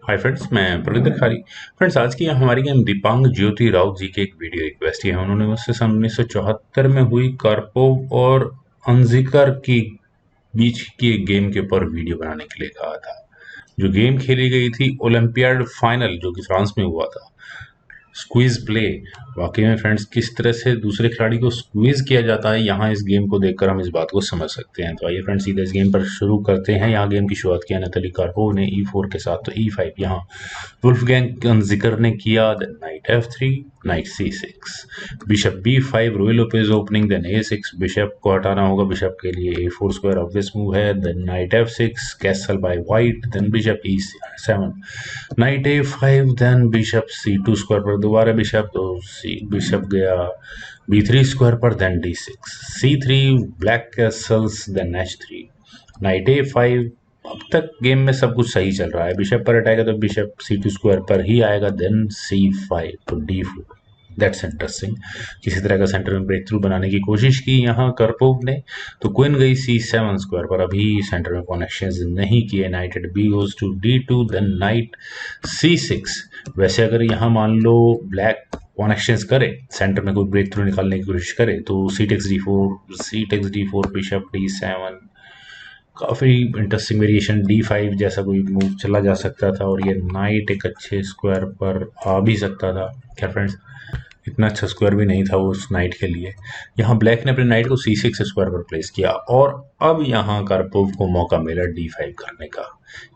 Hi friends, मैं प्रवीण खारी। Friends, आज की हमारी गेम दीपांग ज्योति राउत जी की एक वीडियो रिक्वेस्ट है। उन्होंने मुझसे सन 1974 में हुई कार्पोव और अनजिकर की बीच की एक गेम के ऊपर वीडियो बनाने के लिए कहा था। जो गेम खेली गई थी ओलंपियाड फाइनल, जो कि फ्रांस में हुआ था। Squeeze play. वाकई में फ्रेंड्स, किस तरह से दूसरे खिलाड़ी को स्क्वीज किया जाता है, यहाँ इस गेम को देखकर हम इस बात को समझ सकते हैं। तो आइए फ्रेंड्स, सीधे इस गेम पर शुरू करते हैं। यहाँ गेम की शुरुआत किया नतली कार्पोव ने E4 के साथ, तो E5 यहाँ वुल्फगैंग जिक्र ने किया। Then night F3, night C6, bishop B5, रूई Lopez opening, then A6, bishop को हटाना होगा। बिशप के लिए A4 स्क्वायर ऑब्वियस मूव है। Then knight F6, castle by white, then bishop E7, knight A5, then bishop C2 square पर दोबारा bishop, तो बिशप गया B3 स्क्वायर पर, then D6, C3, black castles, then H3, knight A5। अब तक game में सब कुछ सही चल रहा है। बिशप पर अटैक है तो बिशप C2 स्क्वायर पर ही आएगा, देन C5 तो D4। That's interesting. किसी तरह का सेंटर में ब्रेक थ्रू बनाने की कोशिश की यहाँ करपोव ने, तो क्वीन गई C7 स्क्वायर पर। अभी सेंटर में कनेक्शंस नहीं किए। Knight at B goes to D2, then knight C6। वैसे अगर यहाँ मान लो ब्लैक कनेक्शंस करे, सेंटर में कोई ब्रेक थ्रू निकालने की कोशिश करे, तो C takes D4, C takes D4, bishop D7, काफी इंटरेस्टिंग वेरिएशन। D5 जैसा कोई मूव चला जा सकता था, और ये नाइट एक अच्छे स्क्वायर पर आ भी सकता था। खैर फ्रेंड्स, इतना अच्छा स्क्वायर भी नहीं था वो उस नाइट के लिए। यहाँ ब्लैक ने अपने नाइट को C6 स्क्वायर पर प्लेस किया, और अब यहाँ कार्पोव को मौका मिला D5 करने का।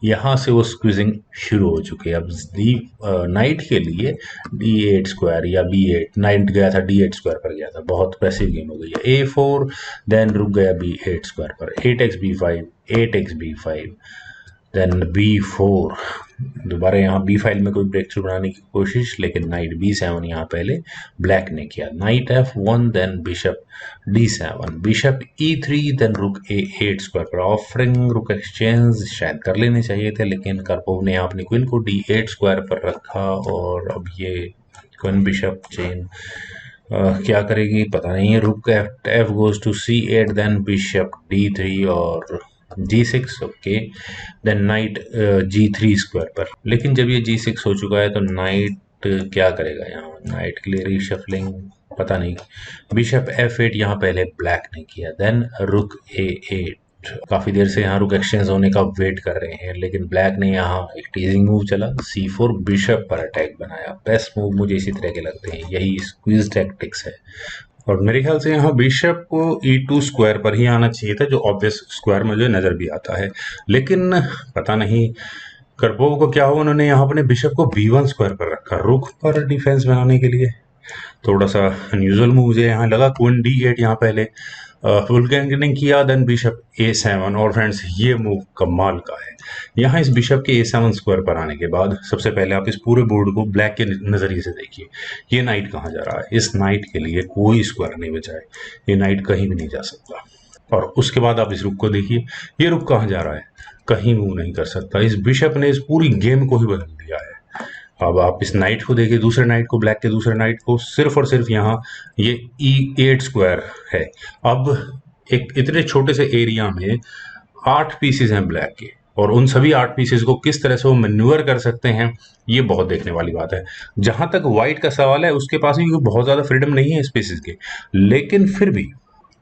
यहाँ से वो स्क्वीजिंग शुरू हो चुकी है। अब नाइट के लिए D8 स्क्वायर या B8, नाइट गया था D8 स्क्वायर पर गया था। बहुत पैसिव गेम हो गई है। A4, देन रुक गया B8 स्क्वायर पर, 8x B5, 8x B5, then B4। दोबारा यहाँ बी फाइल में कोई ब्रेक थ्रू बनाने की कोशिश, लेकिन नाइट B7 यहाँ पहले ब्लैक ने किया। Knight F1, then bishop D7, bishop E3, then rook A8 square पर। ऑफरिंग रुक एक्सचेंज शायद कर लेने चाहिए थे, लेकिन कार्पोव ने यहाँ अपनी क्वीन को D8 स्क्वायर पर रखा, और अब ये क्वीन बिशप चेन क्या करेगी पता नहीं है। Rook F goes to C8, then bishop D3 और G6। Okay, then night G3 square पर। लेकिन जब ये G6 हो चुका है, तो नाइट क्या करेगा यहाँ? नाइट के लिए रीशफलिंग पता नहीं। बिशप F8 यहाँ पहले ब्लैक ने किया, देन रुक A8। काफी देर से यहाँ रुक एक्सचेंज होने का वेट कर रहे हैं, लेकिन ब्लैक ने यहाँ एक टीजिंग मूव चला, C4, बिशप पर अटैक बनाया। बेस्ट मूव मुझे इसी तरह के लगते हैं, यही स्क्वीज टैक्टिक्स है। और मेरे ख्याल से यहाँ बिशप को E2 स्क्वायर पर ही आना चाहिए था, जो ऑब्वियस स्क्वायर मुझे नजर भी आता है। लेकिन पता नहीं करपोव को क्या हुआ, उन्होंने यहाँ अपने बिशप को B1 स्क्वायर पर रखा, रुख पर डिफेंस बनाने के लिए। थोड़ा सा अनयूजुअल मूव मुझे यहाँ लगा। क्वीन D8 यहाँ पहले वुल्फगैंग ने किया, देन बिशप A7। और फ्रेंड्स, ये मूव कमाल का है। यहाँ इस बिशप के A7 स्क्वायर पर आने के बाद सबसे पहले आप इस पूरे बोर्ड को ब्लैक के नजरिए से देखिए। ये नाइट कहाँ जा रहा है? इस नाइट के लिए कोई स्क्वायर नहीं बचा है, ये नाइट कहीं भी नहीं जा सकता। और उसके बाद आप इस रुक को देखिए, ये रुक कहाँ जा रहा है? कहीं मूव नहीं कर सकता। इस बिशप ने इस पूरी गेम को ही बदल दिया है। अब आप इस नाइट को देखिए, दूसरे नाइट को, ब्लैक के दूसरे नाइट को, सिर्फ और सिर्फ यहाँ ये E8 स्क्वायर है। अब एक इतने छोटे से एरिया में 8 पीसेस हैं ब्लैक के, और उन सभी 8 पीसेस को किस तरह से वो मैन्यूवर कर सकते हैं, ये बहुत देखने वाली बात है। जहां तक व्हाइट का सवाल है, उसके पास भी बहुत ज्यादा फ्रीडम नहीं है स्पेसिस के, लेकिन फिर भी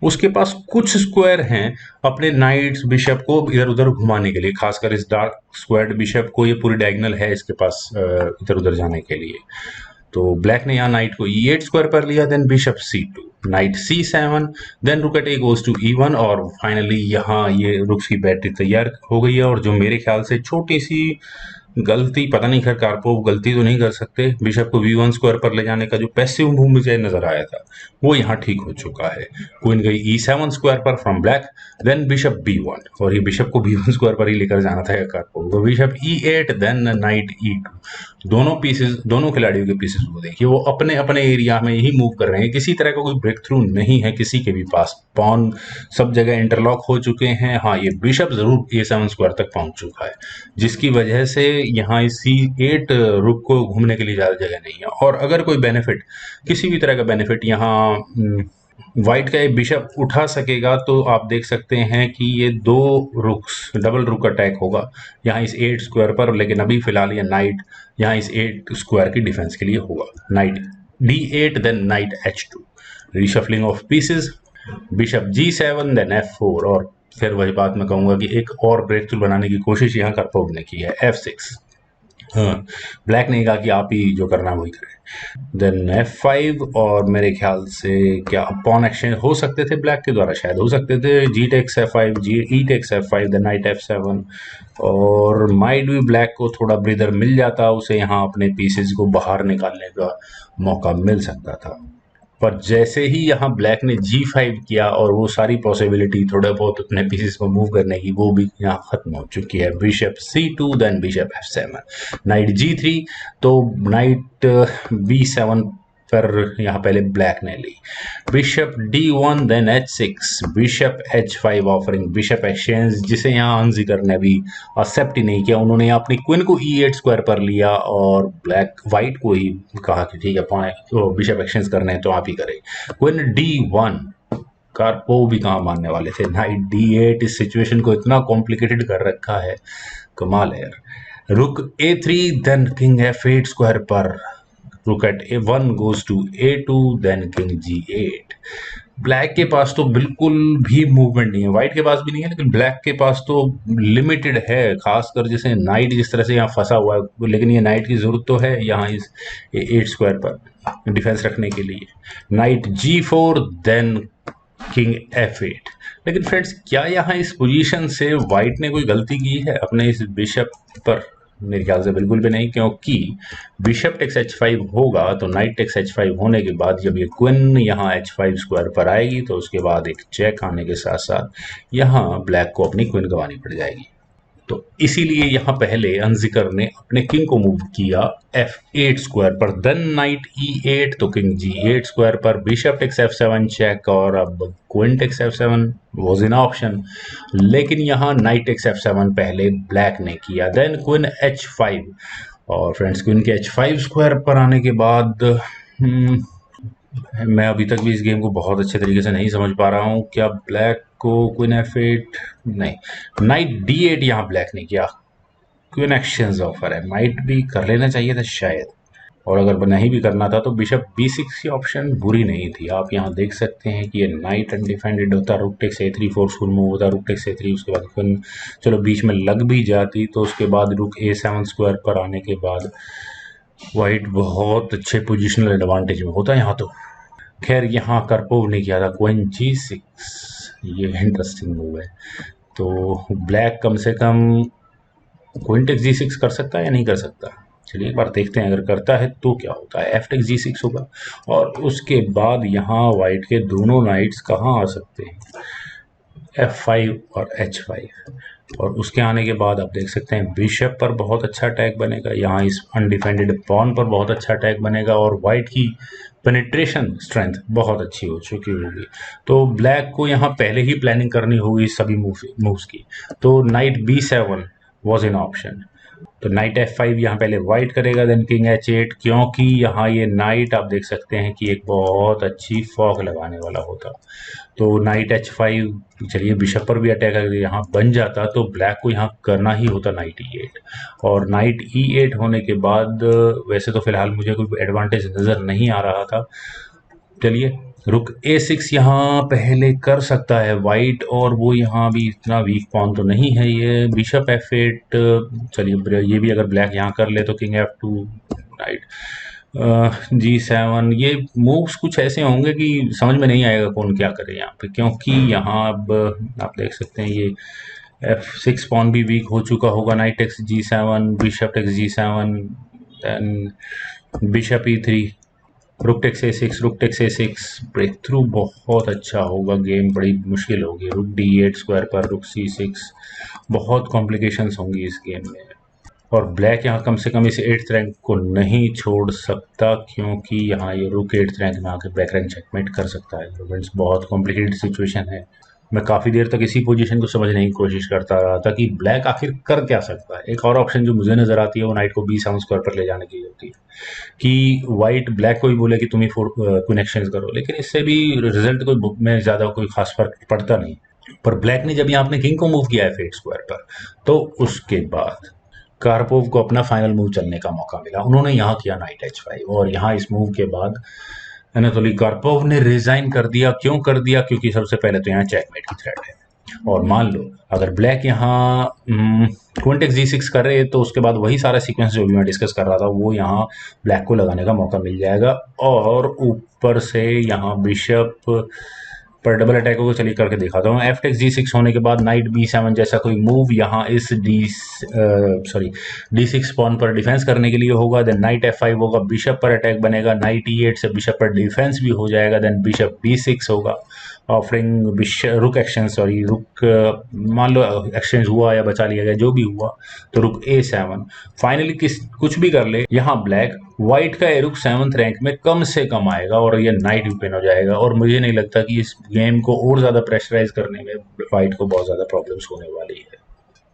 उसके पास कुछ स्क्वायर हैं अपने नाइट्स बिशप को इधर उधर घुमाने के लिए। खासकर इस डार्क स्क्वायर्ड बिशप को, ये पूरी डायगोनल है इसके पास इधर उधर जाने के लिए। तो ब्लैक ने यहाँ नाइट को E8 स्क्वायर पर लिया, then bishop C2, knight C7, then rook at A goes to E1, और फाइनली यहाँ ये रुक्स की बैटरी तैयार हो गई है। और जो मेरे ख्याल से छोटी सी गलती, पता नहीं, खैर कार्पोव गलती तो नहीं कर सकते, बिशप को B1 स्क्वायर पर ले जाने का जो पैसिव मूव मुझे नजर आया था, वो यहाँ ठीक हो चुका है। क्वीन गई E7 स्क्वायर पर from black, then bishop B1, और ये बिशप को B1 स्क्वायर पर ही लेकर जाना था कार्पोव को। Bishop E8, then knight E2। दोनों पीसेस, दोनों खिलाड़ियों के पीसेस को देखिए, वो अपने अपने एरिया में ही मूव कर रहे हैं। किसी तरह का कोई ब्रेक थ्रू नहीं है किसी के भी पास। पॉन सब जगह इंटरलॉक हो चुके हैं। हाँ, ये बिशप जरूर A7 स्क्वायर तक पहुंच चुका है, जिसकी वजह से यहाँ इस C8 रुक को घूमने के लिए ज्यादा जगह नहीं है। और अगर कोई बेनिफिट, किसी भी तरह का बेनिफिट यहाँ व्हाइट का ये बिशप उठा सकेगा तो आप देख सकते हैं कि ये दो रुक्स डबल रुक अटैक होगा यहाँ इस 8 स्क्वायर पर, लेकिन अभी फिलहाल ये नाइट यहाँ इस 8 स्क्वायर की डिफेंस के लिए होगा। Knight D8 then knight H2, reshuffling of pieces, bishop G7 then F4, और फिर वही बात मैं कहूंगा कि एक और ब्रेक थ्रू बनाने की कोशिश यहाँ करपोव ने की है, F6। हाँ, ब्लैक ने कहा कि आप ही जो करना है वही करें। देन F5, और मेरे ख्याल से क्या पॉन एक्सचेंज हो सकते थे ब्लैक के द्वारा, शायद हो सकते थे। G takes F5, E takes F5, then knight F7, और माइट भी ब्लैक को थोड़ा ब्रीदर मिल जाता, उसे यहाँ अपने पीसेस को बाहर निकालने का मौका मिल सकता था। पर जैसे ही यहाँ ब्लैक ने G5 किया और वो सारी पॉसिबिलिटी थोड़े बहुत अपने पीसेस को मूव करने की, वो भी यहाँ खत्म हो चुकी है। Bishop C2 then bishop F7, night G3, तो नाइट B7 पर यहाँ पहले ब्लैक ने ली। Bishop D1 then H6, bishop H5 offering bishop exchange, जिसे यहाँ अनजिकर ने भी एक्सेप्ट ही नहीं किया। उन्होंने अपनी क्वीन को E8 स्क्वायर पर लिया और ब्लैक वाइट को ही कहा कि ठीक है तो बिशप एक्सचेंज करने हैं तो आप ही करें। क्वीन D1, कार्पोव भी कहाँ मानने वाले थे। नाइट D8 इस सिचुएशन को इतना कॉम्प्लिकेटेड कर रखा है, कमाल है यार। रुक A3 then king F8 square पर, rook at A1 goes to A2 then king G8। Black के पास तो बिल्कुल भी मूवमेंट नहीं है, व्हाइट के पास भी नहीं है, लेकिन ब्लैक के पास तो लिमिटेड है, खासकर जैसे नाइट जिस तरह से यहाँ फंसा हुआ है। लेकिन ये नाइट की जरूरत तो है यहाँ इस 8 स्क्वायर पर डिफेंस रखने के लिए। Knight G4 then king F8। लेकिन फ्रेंड्स, क्या यहाँ इस पोजीशन से व्हाइट ने कोई गलती की है अपने इस बिशप पर? मेरे ख्याल से बिल्कुल भी नहीं, क्योंकि बिशप टेक्स H5 होगा तो नाइट टेक्स H5 होने के बाद जब ये क्वीन यहाँ H5 स्क्वायर पर आएगी तो उसके बाद एक चेक आने के साथ साथ यहाँ ब्लैक को अपनी क्वीन गंवानी पड़ जाएगी। तो इसीलिए यहाँ पहले अनजिकर ने अपने किंग को मूव किया F8 स्क्वायर पर, देन नाइट E8, तो किंग G8 स्क्वायर पर, बिशप टेक्स F7 चेक, और अब queen takes F7 was in option. लेकिन यहाँ नाइट टेक्स F7 पहले ब्लैक ने किया, देन क्वीन H5, और फ्रेंड्स क्वीन के H5 स्क्वायर पर आने के बाद मैं अभी तक भी इस गेम को बहुत अच्छे तरीके से नहीं समझ पा रहा हूँ। क्या ब्लैक को क्वीन F8, नहीं, नाइट D8 यहाँ ब्लैक ने किया, क्वीन एक्सचेंज ऑफर है, माइट भी कर लेना चाहिए था शायद, और अगर नहीं भी करना था तो बिशप B6 की ऑप्शन बुरी नहीं थी। आप यहाँ देख सकते हैं कि ये नाइट अनडिफेंडेड होता, rook takes A3 forceful move होता, रुक टेक्स A3, उसके बाद क्वीन चलो बीच में लग भी जाती, तो उसके बाद रुक A7 स्क्वायर पर आने के बाद वाइट बहुत अच्छे पोजिशनल एडवांटेज में होता यहाँ तो। खैर यहाँ कार्पोव ने किया था क्वीन G6, ये इंटरेस्टिंग मूव है। तो ब्लैक कम से कम क्वीन टेक्स G6 कर सकता है या नहीं कर सकता, चलिए एक बार देखते हैं। अगर करता है तो क्या होता है, F टेक्स G6 होगा, और उसके बाद यहाँ वाइट के दोनों नाइट्स कहाँ आ सकते हैं, F5 और H5, और उसके आने के बाद आप देख सकते हैं बिशप पर बहुत अच्छा अटैक बनेगा, यहाँ इस अनडिफेंडेड पॉन पर बहुत अच्छा अटैक बनेगा, और वाइट की पेनिट्रेशन स्ट्रेंथ बहुत अच्छी हो चुकी होगी। तो ब्लैक को यहाँ पहले ही प्लानिंग करनी होगी सभी मूव्स की। तो night B7 was in option, तो नाइट F5 यहाँ पहले वाइट करेगा, देन किंग H8, क्योंकि यहाँ ये नाइट आप देख सकते हैं कि एक बहुत अच्छी फॉग लगाने वाला होता। तो नाइट H5, चलिए बिशप पर भी अटैक अगर यहाँ बन जाता तो ब्लैक को यहाँ करना ही होता नाइट E8, और नाइट E8 होने के बाद वैसे तो फिलहाल मुझे कोई एडवांटेज नज़र नहीं आ रहा था। चलिए रुक A6 यहाँ पहले कर सकता है वाइट, और वो यहाँ भी इतना वीक पॉन तो नहीं है ये। बिशप F8, चलिए ये भी अगर ब्लैक यहाँ कर ले तो किंग F2, राइट, G7, ये मूव्स कुछ ऐसे होंगे कि समझ में नहीं आएगा कौन क्या करे यहाँ पे, क्योंकि यहाँ अब आप देख सकते हैं ये F6 पॉन भी वीक हो चुका होगा। Knight takes G7, bishop takes G7, then bishop E3, rook takes A6, rook takes A6, break through बहुत अच्छा होगा, गेम बड़ी मुश्किल होगी। रुक D8 स्क्वायर पर, रुक C6, बहुत कॉम्प्लिकेशंस होंगी इस गेम में, और ब्लैक यहाँ कम से कम इस 8th रैंक को नहीं छोड़ सकता, क्योंकि यहाँ ये रुक 8th रैंक में आकर बैक रैंक चेकमेट कर सकता है। फ्रेंड्स बहुत कॉम्प्लिकेटेड सिचुएशन है, मैं काफ़ी देर तक इसी पोजीशन को समझने की कोशिश करता रहा था कि ब्लैक आखिर कर क्या सकता है। एक और ऑप्शन जो मुझे नज़र आती है वो नाइट को B7 स्क्वायर पर ले जाने की होती है कि वाइट ब्लैक को ही बोले कि तुम ही क्वीन एक्सचेंज करो, लेकिन इससे भी रिजल्ट कोई बुक में ज़्यादा कोई खास फर्क पड़ता नहीं। पर ब्लैक ने जब यहाँ अपने किंग को मूव किया है F8 स्क्वायर पर, तो उसके बाद कार्पोव को अपना फाइनल मूव चलने का मौका मिला। उन्होंने यहाँ किया नाइट H5 और यहाँ इस मूव के बाद अनातोली कार्पोव ने रिजाइन कर दिया। क्यों कर दिया? क्योंकि सबसे पहले तो यहाँ चेकमेट की थ्रेट है और मान लो अगर ब्लैक यहाँ क्वीन टेक्स G6 करे तो उसके बाद वही सारा सीक्वेंस जो भी मैं डिस्कस कर रहा था वो यहाँ ब्लैक को लगाने का मौका मिल जाएगा और ऊपर से यहाँ बिशप पर डबल अटैक को चलिए करके दिखाता हूँ। एफ टेक्स G6 होने के बाद नाइट B7 जैसा कोई मूव यहाँ इस D6 पॉन पर डिफेंस करने के लिए होगा। देन नाइट F5 होगा, बिशप पर अटैक बनेगा, नाइट E8 से बिशप पर डिफेंस भी हो जाएगा। देन बिशप B6 होगा, ऑफरिंग रुक एक्सचेंज, सॉरी रुक, मान लो एक्सचेंज हुआ या बचा लिया गया, जो भी हुआ, तो रुक A7 फाइनली कुछ भी कर ले, यहाँ ब्लैक व्हाइट का रुक 7th रैंक में कम से कम आएगा और ये नाइट विन हो जाएगा। और मुझे नहीं लगता कि इस गेम को और ज्यादा प्रेशराइज करने में व्हाइट को बहुत ज्यादा प्रॉब्लम्स होने वाली है।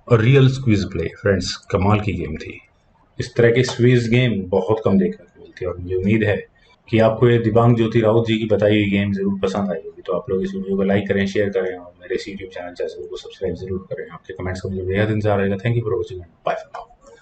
और रियल स्क्वीज प्ले फ्रेंड्स, कमाल की गेम थी। इस तरह की स्क्वीज गेम बहुत कम देखने को मिलती है और मुझे उम्मीद है कि आपको ये दिबांग ज्योति राउत जी की बताई हुई गेम जरूर पसंद आई होगी। तो आप लोग इस वीडियो को लाइक करें, शेयर करें और मेरे यूट्यूब चैनल को सब्सक्राइब जरूर करें। आपके कमेंट्स का मुझे बेहद इंतजार रहेगा। Thank you for watching, bye for now.